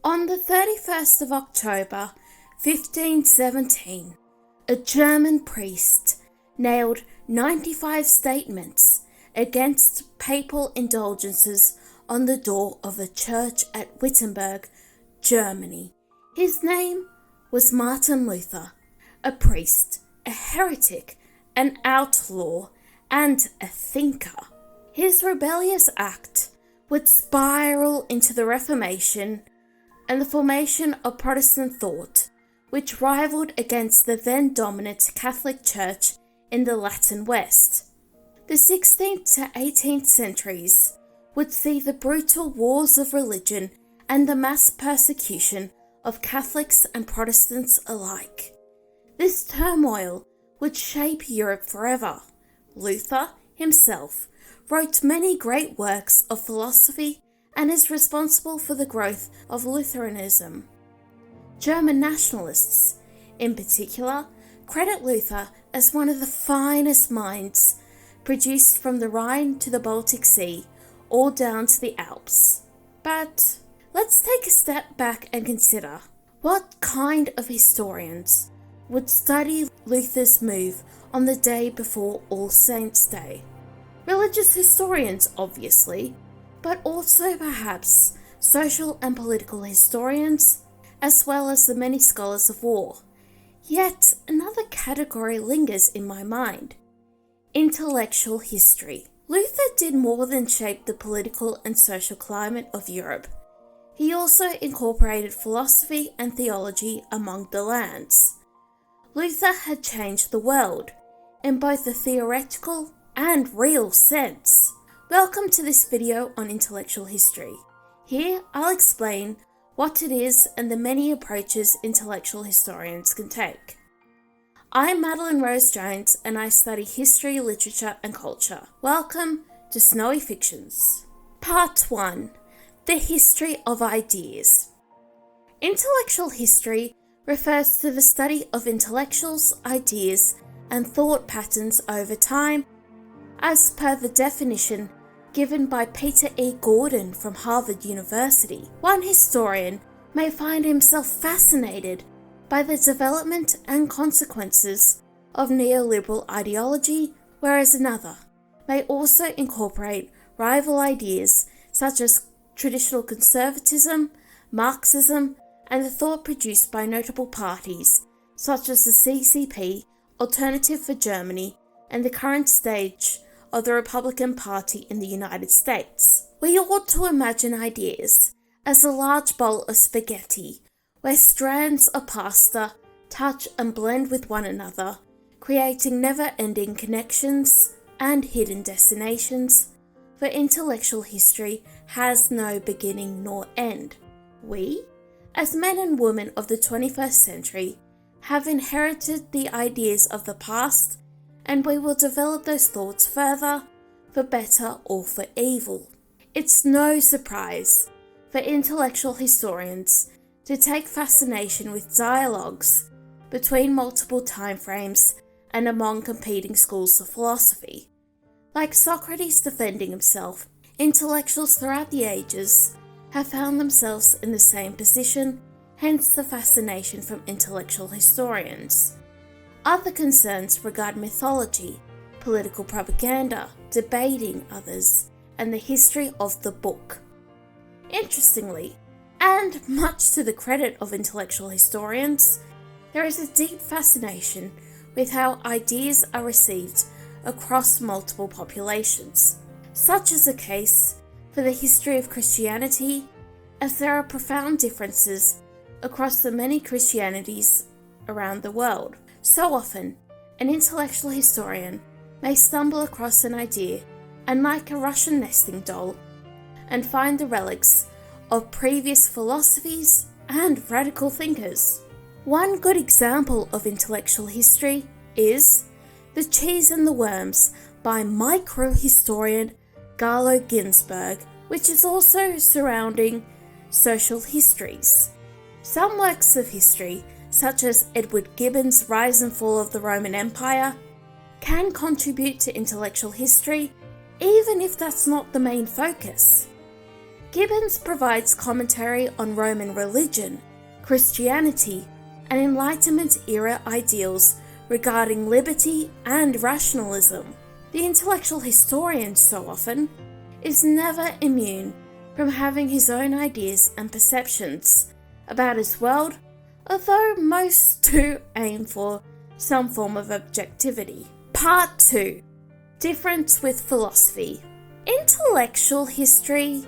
On the 31st of October, 1517, a German priest nailed 95 statements against papal indulgences on the door of a church at Wittenberg, Germany. His name was Martin Luther, a priest, a heretic, an outlaw, and a thinker. His rebellious act would spiral into the Reformation and the formation of Protestant thought, which rivaled against the then dominant Catholic Church in the Latin West. The 16th to 18th centuries would see the brutal wars of religion and the mass persecution of Catholics and Protestants alike. This turmoil would shape Europe forever. Luther himself wrote many great works of philosophy and is responsible for the growth of Lutheranism. German nationalists, in particular, credit Luther as one of the finest minds produced from the Rhine to the Baltic Sea, all down to the Alps. But let's take a step back and consider what kind of historians would study Luther's move on the day before All Saints' Day. Religious historians, obviously, but also perhaps social and political historians, as well as the many scholars of war. Yet another category lingers in my mind: intellectual history. Luther did more than shape the political and social climate of Europe. He also incorporated philosophy and theology among the lands. Luther had changed the world in both the theoretical and real sense. Welcome to this video on intellectual history. Here I'll explain what it is and the many approaches intellectual historians can take. I'm Madeleine Rose Jones and I study history, literature and culture. Welcome to Snowy Fictions. Part 1. The history of ideas. Intellectual history refers to the study of intellectuals, ideas and thought patterns over time, as per the definition given by Peter E. Gordon from Harvard University. One historian may find himself fascinated by the development and consequences of neoliberal ideology, whereas another may also incorporate rival ideas such as traditional conservatism, Marxism, and the thought produced by notable parties such as the CCP, Alternative for Germany, and the current stage of the Republican Party in the United States. We ought to imagine ideas as a large bowl of spaghetti, where strands of pasta touch and blend with one another, creating never-ending connections and hidden destinations, for intellectual history has no beginning nor end. We, as men and women of the 21st century, have inherited the ideas of the past, and we will develop those thoughts further, for better or for evil. It's no surprise for intellectual historians to take fascination with dialogues between multiple timeframes and among competing schools of philosophy. Like Socrates defending himself, intellectuals throughout the ages have found themselves in the same position, hence the fascination from intellectual historians. Other concerns regard mythology, political propaganda, debating others, and the history of the book. Interestingly, and much to the credit of intellectual historians, there is a deep fascination with how ideas are received across multiple populations. Such is the case for the history of Christianity, as there are profound differences across the many Christianities around the world. So often, an intellectual historian may stumble across an idea and, like a Russian nesting doll, and find the relics of previous philosophies and radical thinkers. One good example of intellectual history is The Cheese and the Worms by microhistorian Galo Ginsberg, which is also surrounding social histories. Some works of history, such as Edward Gibbon's Rise and Fall of the Roman Empire, can contribute to intellectual history, even if that's not the main focus. Gibbons provides commentary on Roman religion, Christianity, and Enlightenment-era ideals regarding liberty and rationalism. The intellectual historian, so often, is never immune from having his own ideas and perceptions about his world, although most do aim for some form of objectivity. Part 2. Difference with philosophy. Intellectual history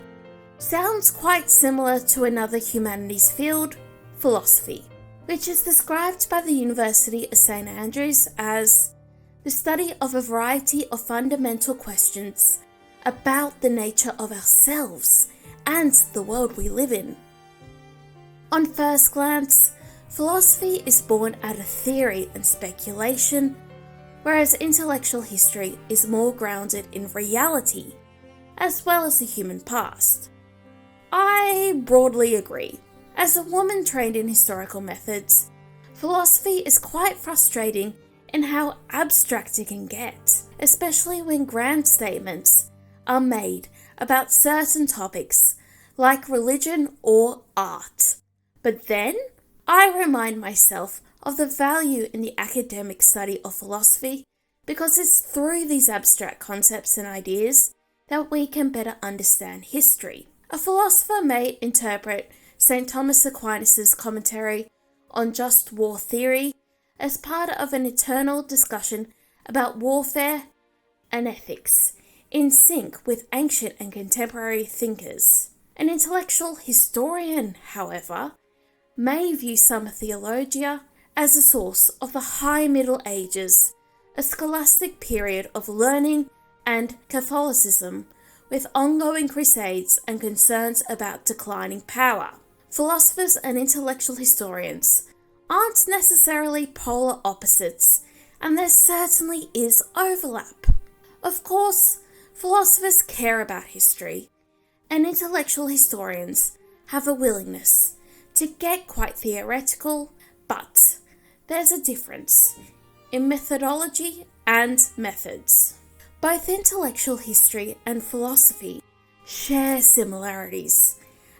sounds quite similar to another humanities field, philosophy, which is described by the University of St. Andrews as the study of a variety of fundamental questions about the nature of ourselves and the world we live in. On first glance, philosophy is born out of theory and speculation, whereas intellectual history is more grounded in reality, as well as the human past. I broadly agree. As a woman trained in historical methods, philosophy is quite frustrating in how abstract it can get, especially when grand statements are made about certain topics like religion or art. But then, I remind myself of the value in the academic study of philosophy because it's through these abstract concepts and ideas that we can better understand history. A philosopher may interpret St. Thomas Aquinas' commentary on just war theory as part of an eternal discussion about warfare and ethics, in sync with ancient and contemporary thinkers. An intellectual historian, however, may view Summa Theologia as a source of the High Middle Ages, a scholastic period of learning and Catholicism, with ongoing crusades and concerns about declining power. Philosophers and intellectual historians aren't necessarily polar opposites, and there certainly is overlap. Of course, philosophers care about history, and intellectual historians have a willingness to get quite theoretical, but there's a difference in methodology and methods. Both intellectual history and philosophy share similarities,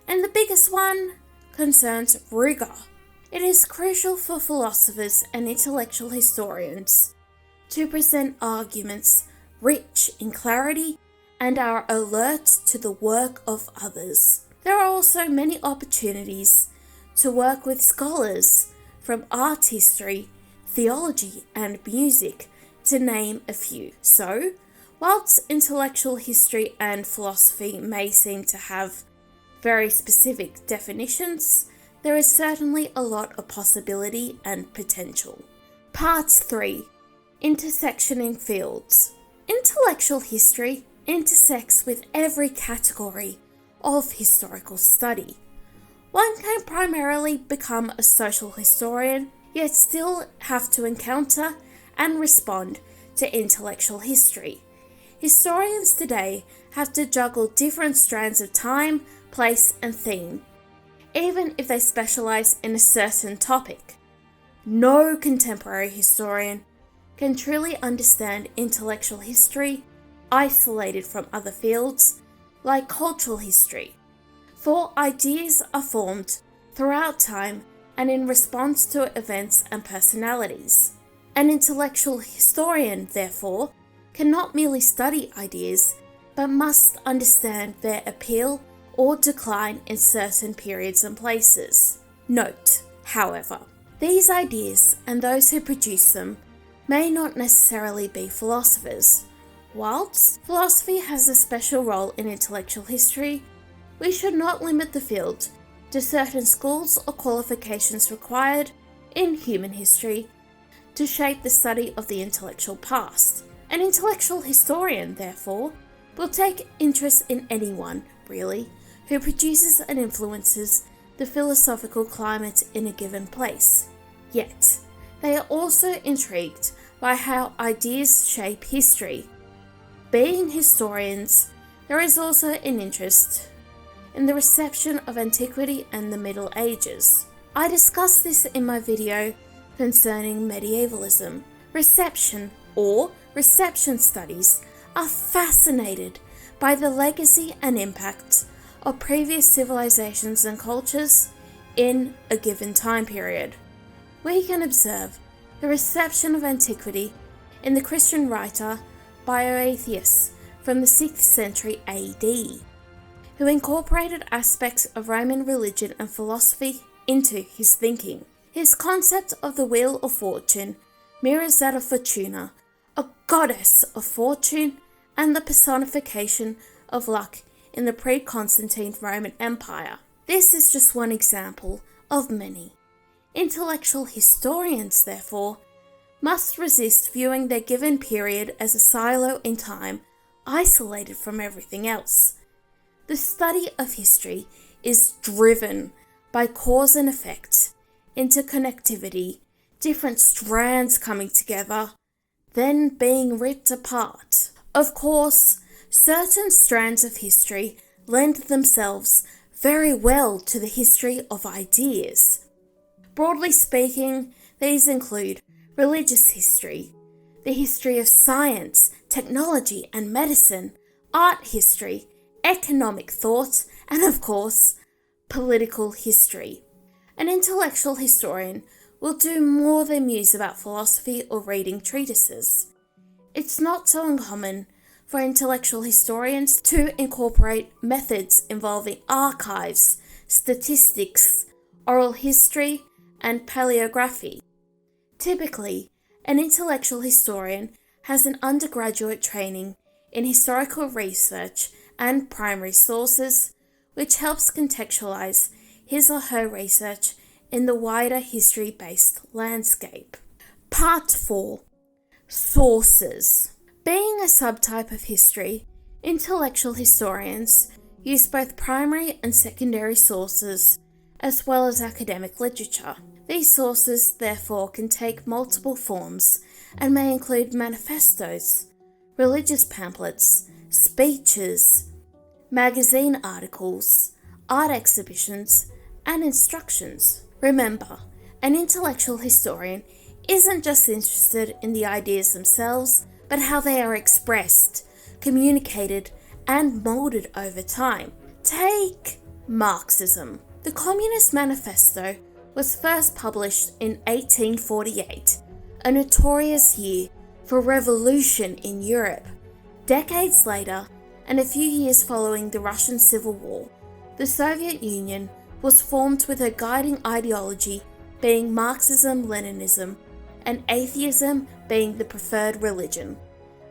and the biggest one concerns rigor. It is crucial for philosophers and intellectual historians to present arguments rich in clarity and are alert to the work of others. There are also many opportunities to work with scholars from art history, theology, and music, to name a few. So, whilst intellectual history and philosophy may seem to have very specific definitions, there is certainly a lot of possibility and potential. Part 3. Intersectioning fields. Intellectual history intersects with every category of historical study. One can primarily become a social historian, yet still have to encounter and respond to intellectual history. Historians today have to juggle different strands of time, place, and theme, even if they specialize in a certain topic. No contemporary historian can truly understand intellectual history isolated from other fields like cultural history, for ideas are formed throughout time and in response to events and personalities. An intellectual historian, therefore, cannot merely study ideas, but must understand their appeal or decline in certain periods and places. Note, however, these ideas and those who produce them may not necessarily be philosophers. Whilst philosophy has a special role in intellectual history, we should not limit the field to certain schools or qualifications required in human history to shape the study of the intellectual past. An intellectual historian, therefore, will take interest in anyone, really, who produces and influences the philosophical climate in a given place. Yet, they are also intrigued by how ideas shape history. Being historians, there is also an interest in the reception of antiquity and the Middle Ages. I discussed this in my video concerning medievalism. Reception or reception studies are fascinated by the legacy and impact of previous civilizations and cultures in a given time period. We can observe the reception of antiquity in the Christian writer Boethius from the 6th century AD, who incorporated aspects of Roman religion and philosophy into his thinking. His concept of the Wheel of Fortune mirrors that of Fortuna, a goddess of fortune and the personification of luck in the pre-Constantine Roman Empire. This is just one example of many. Intellectual historians, therefore, must resist viewing their given period as a silo in time, isolated from everything else. The study of history is driven by cause and effect, interconnectivity, different strands coming together, then being ripped apart. Of course, certain strands of history lend themselves very well to the history of ideas. Broadly speaking, these include religious history, the history of science, technology and medicine, art history, economic thought, and of course, political history. An intellectual historian will do more than muse about philosophy or reading treatises. It's not so uncommon for intellectual historians to incorporate methods involving archives, statistics, oral history, and paleography. Typically, an intellectual historian has an undergraduate training in historical research and primary sources, which helps contextualize his or her research in the wider history-based landscape. Part 4. Sources. Being a subtype of history, intellectual historians use both primary and secondary sources, as well as academic literature. These sources, therefore, can take multiple forms and may include manifestos, religious pamphlets, speeches, magazine articles, art exhibitions, and instructions. Remember, an intellectual historian isn't just interested in the ideas themselves, but how they are expressed, communicated, and molded over time. Take Marxism. The Communist Manifesto was first published in 1848, a notorious year for revolution in Europe. Decades later, and a few years following the Russian Civil War, the Soviet Union was formed with her guiding ideology being Marxism-Leninism and atheism being the preferred religion.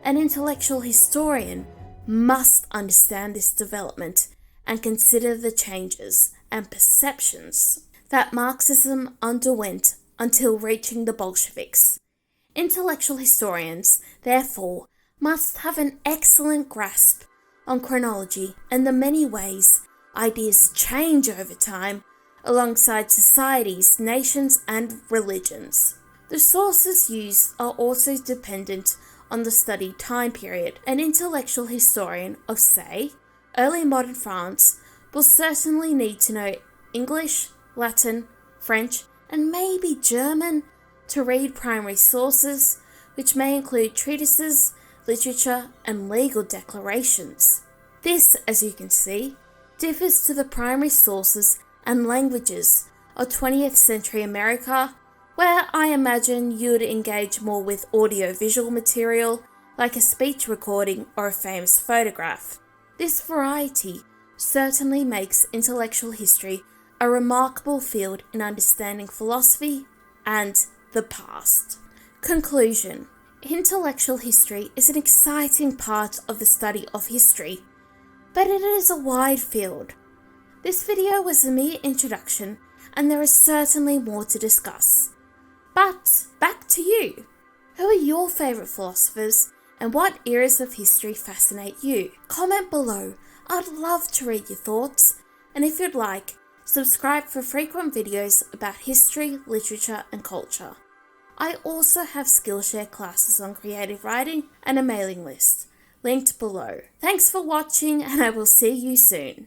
An intellectual historian must understand this development and consider the changes and perceptions that Marxism underwent until reaching the Bolsheviks. Intellectual historians, therefore, must have an excellent grasp on chronology and the many ways ideas change over time alongside societies, nations, and religions. The sources used are also dependent on the studied time period. An intellectual historian of, say, early modern France will certainly need to know English, Latin, French, and maybe German to read primary sources, which may include treatises, literature, and legal declarations. This, as you can see, differs to the primary sources and languages of 20th century America, where I imagine you would engage more with audio-visual material like a speech recording or a famous photograph. This variety certainly makes intellectual history a remarkable field in understanding philosophy and the past. Conclusion. Intellectual history is an exciting part of the study of history, but it is a wide field. This video was a mere introduction, and there is certainly more to discuss. But back to you. Who are your favourite philosophers, and what eras of history fascinate you? Comment below. I'd love to read your thoughts, and if you'd like, subscribe for frequent videos about history, literature, and culture. I also have SKILLSHARE classes on creative writing and a mailing list, linked below. Thanks for watching, and I will see you soon.